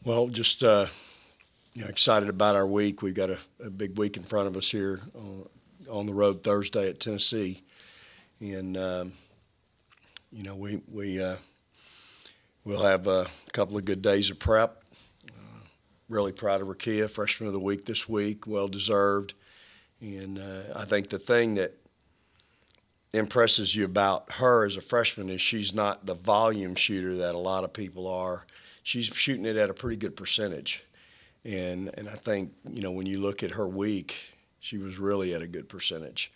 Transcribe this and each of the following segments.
Well, just excited about our week. We've got a big week in front of us here on the road Thursday at Tennessee, and we'll have a couple of good days of prep. Really proud of Rakia, freshman of the week this week, well deserved. And I think the thing that impresses you about her as a freshman is she's not the volume shooter that a lot of people are. She's shooting it at a pretty good percentage. And I think, when you look at her week, she was really at a good percentage.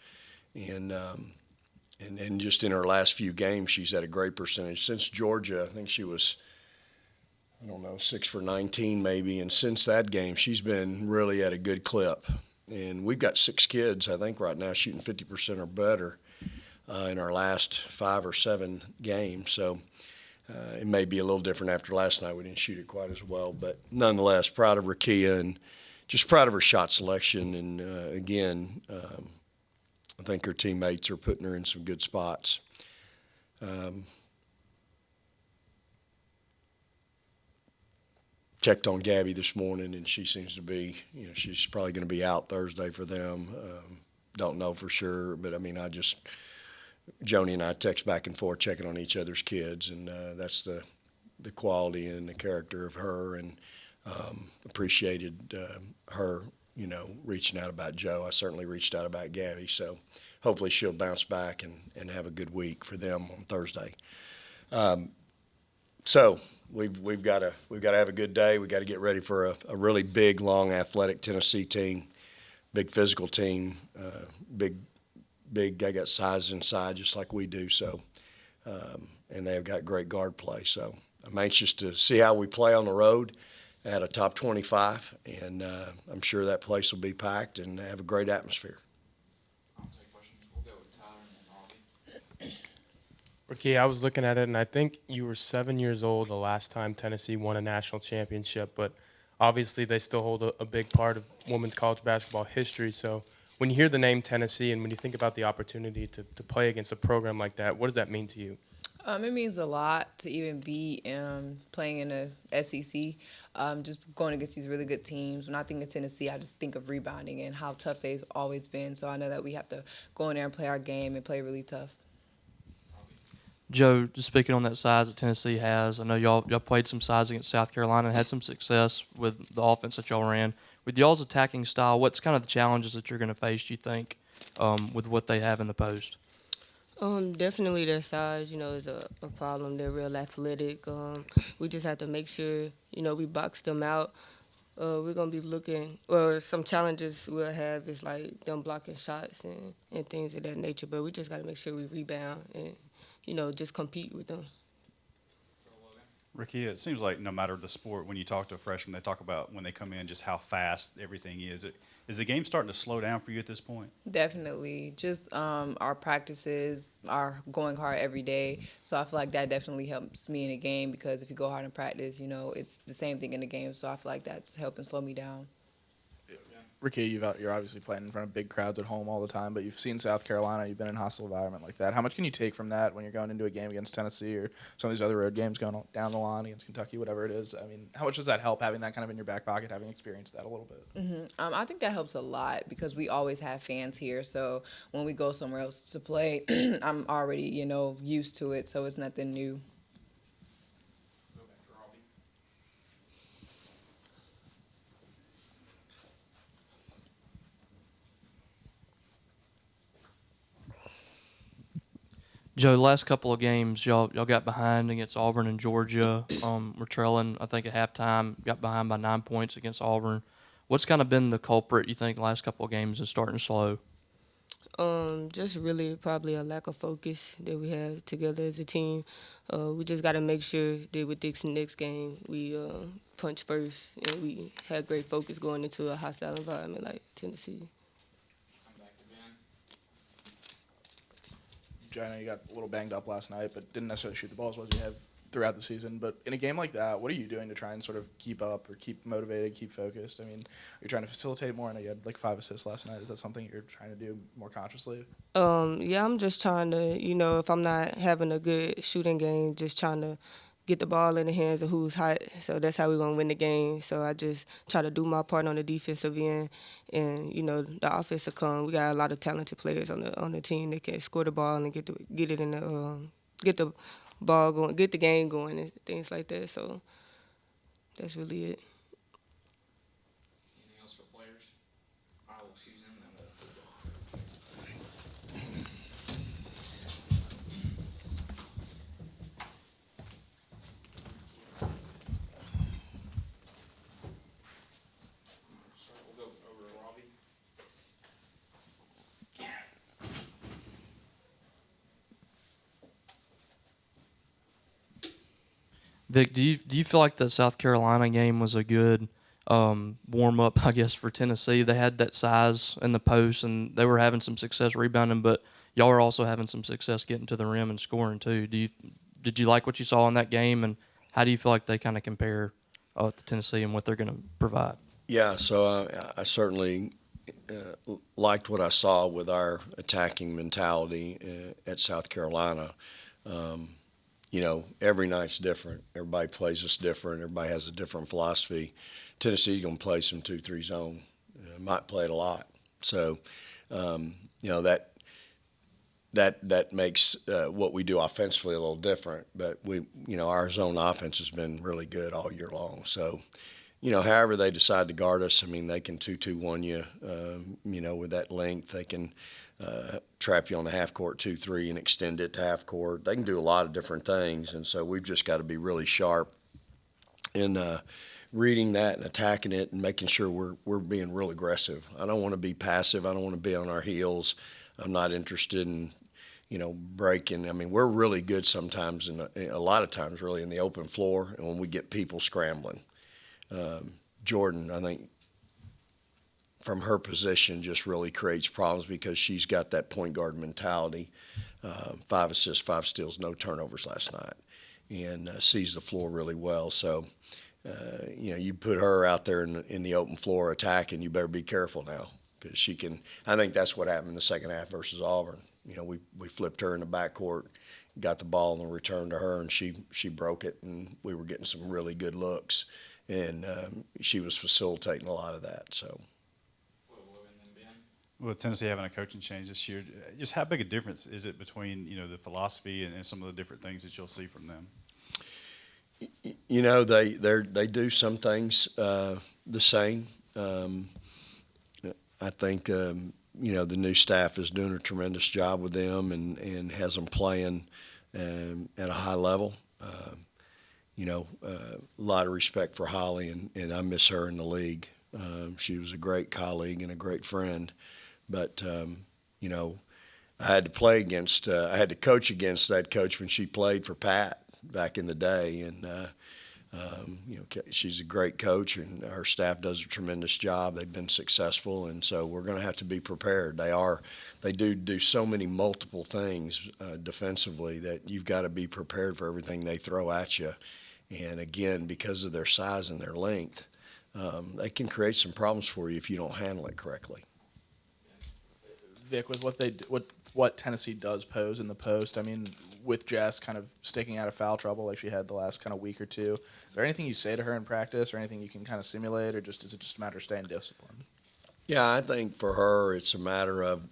And just in her last few games, she's at a great percentage. Since Georgia, I think she was, 6 for 19 maybe. And since that game, she's been really at a good clip. And we've got 6 kids, I think, right now shooting 50% or better in our last 5 or 7 games. So it may be a little different after last night. We didn't shoot it quite as well. But nonetheless, proud of Rakia and just proud of her shot selection. And, again, I think her teammates are putting her in some good spots. Checked on Gabby this morning, and she seems to be, she's probably going to be out Thursday for them. Don't know for sure, but Joni and I text back and forth checking on each other's kids, and that's the quality and the character of her, and appreciated her, reaching out about Joe. I certainly reached out about Gabby, so hopefully she'll bounce back and have a good week for them on Thursday. So we've got to have a good day. We've got to get ready for a really big, long, athletic Tennessee team, big physical team, big. They got size inside just like we do. So, and they've got great guard play. So I'm anxious to see how we play on the road at a top 25, and I'm sure that place will be packed and have a great atmosphere. I'll take questions. We'll go with Tyler and then Robbie. Ricky, I was looking at it, and I think you were 7 years old the last time Tennessee won a national championship, but obviously they still hold a big part of women's college basketball history. So when you hear the name Tennessee and when you think about the opportunity to play against a program like that, what does that mean to you? It means a lot to even be playing in the SEC, just going against these really good teams. When I think of Tennessee, I just think of rebounding and how tough they've always been. So I know that we have to go in there and play our game and play really tough. Joe, just speaking on that size that Tennessee has, I know y'all played some size against South Carolina and had some success with the offense that y'all ran. With y'all's attacking style, what's kind of the challenges that you're going to face, do you think, with what they have in the post? Definitely their size, is a problem. They're real athletic. We just have to make sure, we box them out. We're going to be looking, or some challenges we'll have is like them blocking shots and things of that nature. But we just got to make sure we rebound and, just compete with them. Ricky, it seems like no matter the sport, when you talk to a freshman, they talk about when they come in just how fast everything is. Is the game starting to slow down for you at this point? Definitely. Just our practices are going hard every day. So I feel like that definitely helps me in a game because if you go hard in practice, it's the same thing in the game. So I feel like that's helping slow me down. Ricky, you're obviously playing in front of big crowds at home all the time, but you've seen South Carolina, you've been in a hostile environment like that. How much can you take from that when you're going into a game against Tennessee or some of these other road games going down the line against Kentucky, whatever it is? I mean, how much does that help, having that kind of in your back pocket, having experienced that a little bit? Mm-hmm. I think that helps a lot because we always have fans here. So when we go somewhere else to play, I'm already, used to it, so it's nothing new. Go back to Robbie. Joe, the last couple of games, y'all got behind against Auburn and Georgia. We're trailing, I think, at halftime, got behind by 9 points against Auburn. What's kind of been the culprit, you think, the last couple of games is starting slow? Just really probably a lack of focus that we have together as a team. We just got to make sure that with this next game, we punch first and we had great focus going into a hostile environment like Tennessee. Come back to Ben. Joe, I know you got a little banged up last night, but didn't necessarily shoot the ball as well as you have throughout the season. But in a game like that, what are you doing to try and sort of keep up or keep motivated, keep focused? I mean, are you trying to facilitate more? I know you had like 5 assists last night. Is that something you're trying to do more consciously? Yeah, I'm just trying to, if I'm not having a good shooting game, just trying to get the ball in the hands of who's hot. So that's how we're gonna win the game. So I just try to do my part on the defensive end, and the offense will come. We got a lot of talented players on the team that can score the ball and get it in the get the ball going, get the game going, and things like that. So that's really it. Anything else for players? I will excuse them, and we'll. So we'll go over to Robbie. Vic, do you feel like the South Carolina game was a good warm up, I guess, for Tennessee? They had that size in the post, and they were having some success rebounding, but y'all were also having some success getting to the rim and scoring too. Did you like what you saw in that game, and how do you feel like they kind of compare to Tennessee and what they're going to provide? Yeah, so I certainly liked what I saw with our attacking mentality at South Carolina. Every night's different. Everybody plays us different. Everybody has a different philosophy. Tennessee's going to play some 2-3 zone. Might play it a lot. So, that makes what we do offensively a little different. But our zone offense has been really good all year long. So, however they decide to guard us, I mean, they can 2-2-1 you, with that length. They can trap you on the half court 2-3 and extend it to half court. They can do a lot of different things, and so we've just got to be really sharp in reading that and attacking it and making sure we're being real aggressive. I don't want to be passive. I don't want to be on our heels. I'm not interested in breaking. I mean, we're really good sometimes, a lot of times, really in the open floor, and when we get people scrambling. Jordan, I think, from her position just really creates problems because she's got that point guard mentality. 5 assists, 5 steals, no turnovers last night, and sees the floor really well. So, you put her out there in the open floor attacking, you better be careful now because she can. I think that's what happened in the second half versus Auburn. We flipped her in the backcourt, got the ball in the return to her, and she broke it, and we were getting some really good looks, and she was facilitating a lot of that. So. With Tennessee having a coaching change this year, just how big a difference is it between the philosophy and some of the different things that you'll see from them? They do some things the same. I think the new staff is doing a tremendous job with them and has them playing at a high level. A lot of respect for Holly, and I miss her in the league. She was a great colleague and a great friend. But, I had to play against, I had to coach against that coach when she played for Pat back in the day. And, she's a great coach, and her staff does a tremendous job. They've been successful, and so we're going to have to be prepared. They do so many multiple things defensively that you've got to be prepared for everything they throw at you. And, again, because of their size and their length, they can create some problems for you if you don't handle it correctly. Vic, with what Tennessee does pose in the post, I mean, with Jess kind of sticking out of foul trouble like she had the last kind of week or two, is there anything you say to her in practice or anything you can kind of simulate, or is it just a matter of staying disciplined? Yeah, I think for her it's a matter of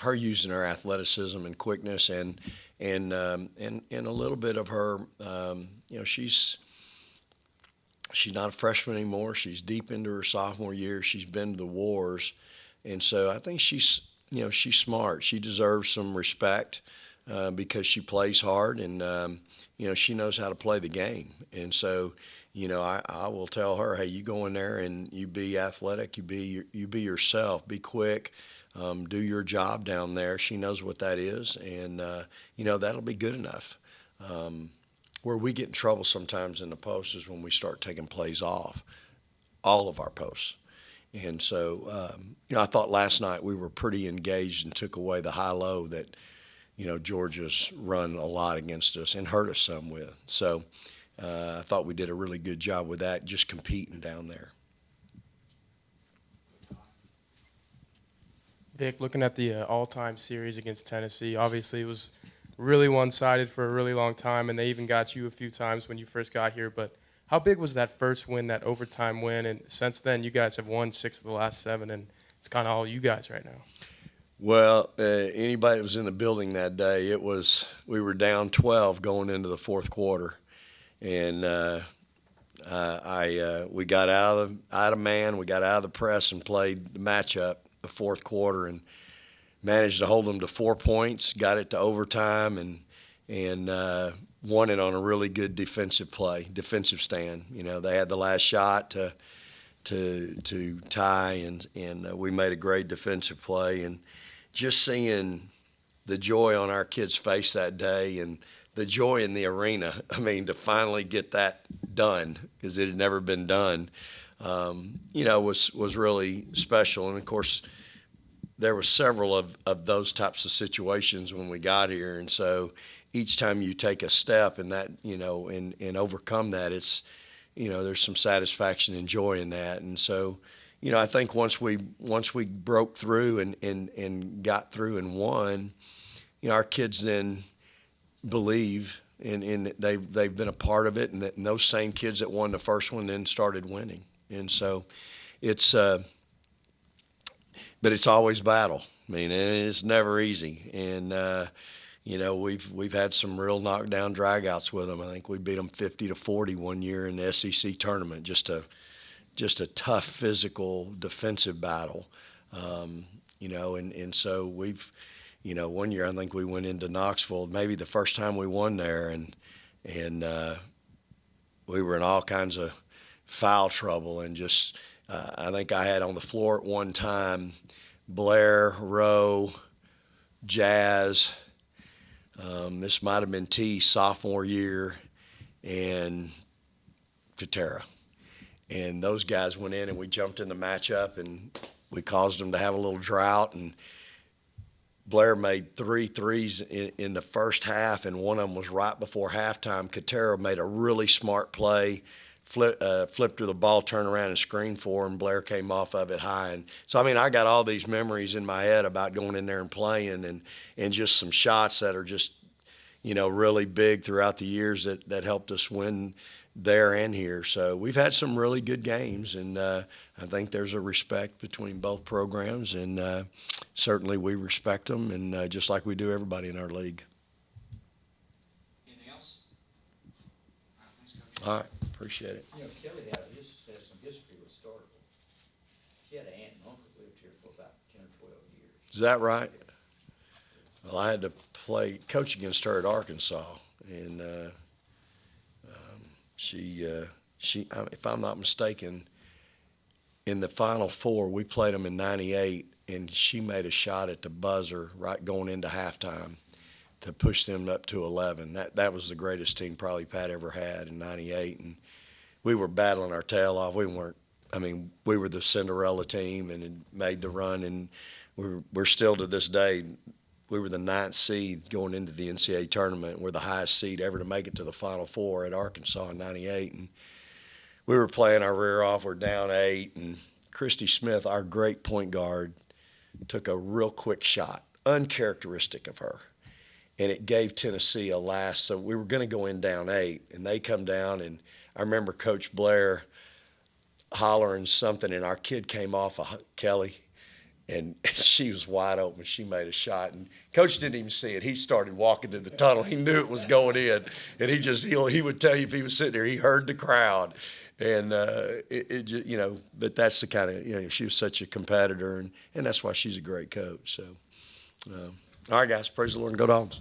her using her athleticism and quickness and a little bit of her, she's not a freshman anymore. She's deep into her sophomore year. She's been to the wars. And so I think she's smart. She deserves some respect because she plays hard and, she knows how to play the game. And so, I will tell her, hey, you go in there and you be athletic, you be yourself, be quick, do your job down there. She knows what that is, and, that'll be good enough. Where we get in trouble sometimes in the post is when we start taking plays off, all of our posts. And so, I thought last night we were pretty engaged and took away the high-low that, Georgia's run a lot against us and hurt us some with. So I thought we did a really good job with that, just competing down there. Vic, looking at the all-time series against Tennessee, obviously it was really one-sided for a really long time, and they even got you a few times when you first got here. But how big was that first win, that overtime win? And since then, you guys have won 6 of the last 7, and it's kind of all you guys right now. Well, anybody that was in the building that day, we were down 12 going into the fourth quarter, and we got out of man, we got out of the press and played the matchup the fourth quarter and managed to hold them to 4 points, got it to overtime, and won it on a really good defensive stand. You know, they had the last shot to tie, and we made a great defensive play. And just seeing the joy on our kids' face that day and the joy in the arena, I mean, to finally get that done, because it had never been done, was really special. And, of course, there were several of those types of situations when we got here. And so each time you take a step in that, and overcome that, it's, there's some satisfaction and joy in that. And so, I think once we broke through and got through and won, our kids then believe and they've been a part of it, and those same kids that won the first one then started winning. And so it's but it's always battle. I mean, and it's never easy. And we've had some real knockdown dragouts with them. I think we beat them 50-40 one year in the SEC tournament. Just a tough physical defensive battle. And so we've, one year I think we went into Knoxville, maybe the first time we won there, and we were in all kinds of foul trouble, and just I think I had on the floor at one time Blair, Rowe, Jazz. This might have been T's sophomore year, and Katera. And those guys went in, and we jumped in the matchup, and we caused them to have a little drought. And Blair made 3 threes in the first half, and one of them was right before halftime. Katera made a really smart play, flipped her the ball, turned around and screened for him. Blair came off of it high. And so, I mean, I got all these memories in my head about going in there and playing, and just some shots that are just, really big throughout the years that helped us win there and here. So we've had some really good games, and I think there's a respect between both programs, and certainly we respect them, and just like we do everybody in our league. Anything else? All right, thanks, Coach. All right, appreciate it. Kelly has some history with Starkville. She had an aunt and uncle who lived here for about 10 or 12 years. Is that right? Well, I had to coach against her at Arkansas, and she, if I'm not mistaken, in the Final Four, we played them in '98, and she made a shot at the buzzer right going into halftime to push them up to 11. That was the greatest team probably Pat ever had in '98, and we were battling our tail off. We were the Cinderella team and had made the run, and we're still to this day. We were the 9th seed going into the NCAA tournament. We're the highest seed ever to make it to the Final Four at Arkansas in '98. And we were playing our rear off. We're down 8. And Christy Smith, our great point guard, took a real quick shot, uncharacteristic of her. And it gave Tennessee a last. So we were going to go in down 8. And they come down. And I remember Coach Blair hollering something. And our kid came off of Kelly. And she was wide open. She made a shot, and Coach didn't even see it. He started walking to the tunnel. He knew it was going in, and he would tell you if he was sitting there, he heard the crowd, and But that's the kind of she was such a competitor, and that's why she's a great coach. So, all right, guys, praise the Lord and go Dogs.